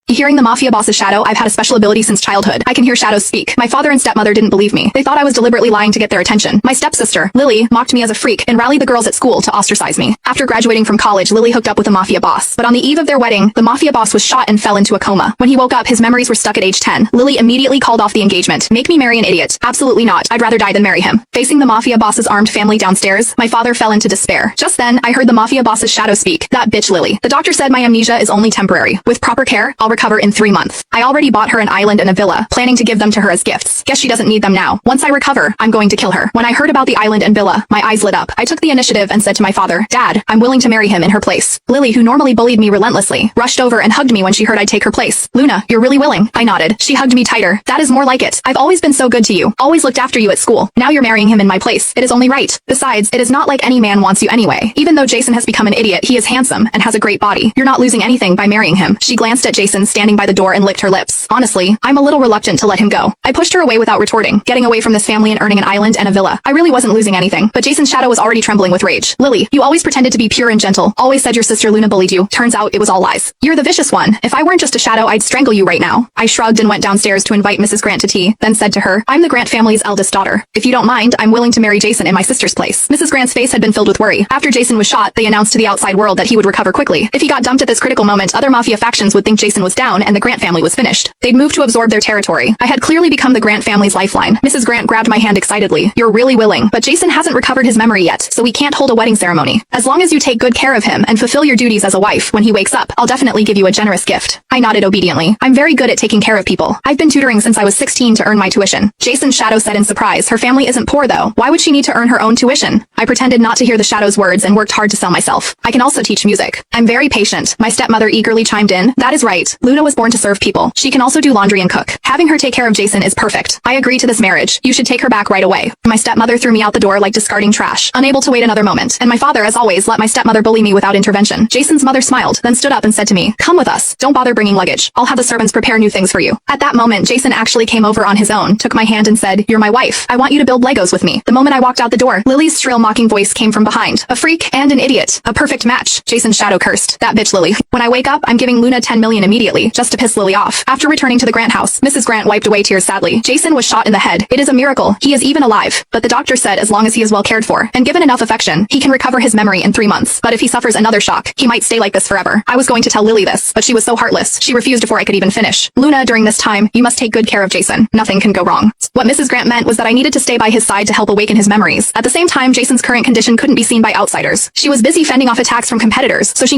Hearing the mafia boss's shadow, I've had a special ability since childhood. I can hear shadows speak. My father and stepmother didn't believe me. They thought I was deliberately lying to get their attention. My stepsister, Lily, mocked me as a freak and rallied the girls at school to ostracize me. After graduating from college, Lily hooked up with a mafia boss. But on the eve of their wedding, the mafia boss was shot and fell into a coma. When he woke up, his memories were stuck at age 10. Lily immediately called off the engagement. Make me marry an idiot. Absolutely not. I'd rather die than marry him. Facing the mafia boss's armed family downstairs, my father fell into despair. Just then, I heard the mafia boss's shadow speak. That bitch Lily. The doctor said my amnesia is only temporary. With proper care, I'll recover in 3 months. I already bought her an island and a villa, planning to give them to her as gifts. Guess she doesn't need them now. Once I recover, I'm going to kill her. When I heard about the island and villa, my eyes lit up. I took the initiative and said to my father, Dad, I'm willing to marry him in her place. Lily, who normally bullied me relentlessly, rushed over and hugged me when she heard I'd take her place. Luna, you're really willing. I nodded. She hugged me tighter. That is more like it. I've always been so good to you. Always looked after you at school. Now you're marrying him in my place. It is only right. Besides, it is not like any man wants you anyway. Even though Jason has become an idiot, he is handsome and has a great body. You're not losing anything by marrying him. She glanced at Jason standing by the door and licked her lips. Honestly, I'm a little reluctant to let him go. I pushed her away without retorting, getting away from this family and earning an island and a villa. I really wasn't losing anything, but Jason's shadow was already trembling with rage. Lily, you always pretended to be pure and gentle. Always said your sister Luna bullied you. Turns out it was all lies. You're the vicious one. If I weren't just a shadow, I'd strangle you right now. I shrugged and went downstairs to invite Mrs. Grant to tea, then said to her, I'm the Grant family's eldest daughter. If you don't mind, I'm willing to marry Jason in my sister's place. Mrs. Grant's face had been filled with worry. After Jason was shot, they announced to the outside world that he would recover quickly. If he got dumped at this critical moment, other mafia factions would think Jason was down and the Grant family was finished. They'd move to absorb their territory. I had clearly become the Grant family's lifeline. Mrs. Grant grabbed my hand excitedly. You're really willing, but Jason hasn't recovered his memory yet, so we can't hold a wedding ceremony. As long as you take good care of him and fulfill your duties as a wife, when he wakes up, I'll definitely give you a generous gift. I nodded obediently. I'm very good at taking care of people. I've been tutoring since I was 16 to earn my tuition. Jason's shadow said in surprise, her family isn't poor though. Why would she need to earn her own tuition? I pretended not to hear the shadow's words and worked hard to sell myself. I can also teach music. I'm very patient. My stepmother eagerly chimed in. That is right. Luna was born to serve people. She can also do laundry and cook. Having her take care of Jason is perfect. I agree to this marriage. You should take her back right away. My stepmother threw me out the door like discarding trash, unable to wait another moment. And my father, as always, let my stepmother bully me without intervention. Jason's mother smiled, then stood up and said to me, come with us. Don't bother bringing luggage. I'll have the servants prepare new things for you. At that moment, Jason actually came over on his own, took my hand and said, you're my wife. I want you to build Legos with me. The moment I walked out the door, Lily's shrill mocking voice came from behind. A freak and an idiot. A perfect match. Jason's shadow cursed. That bitch Lily. When I wake up, I'm giving Luna 10 million immediately, just to piss Lily off. After returning to the Grant house, Mrs. Grant wiped away tears sadly. Jason was shot in the head. It is a miracle. He is even alive. But the doctor said as long as he is well cared for and given enough affection, he can recover his memory in 3 months. But if he suffers another shock, he might stay like this forever. I was going to tell Lily this, but she was so heartless. She refused before I could even finish. Luna, during this time, you must take good care of Jason. Nothing can go wrong. What Mrs. Grant meant was that I needed to stay by his side to help awaken his memories. At the same time, Jason's current condition couldn't be seen by outsiders. She was busy fending off attacks from competitors, so she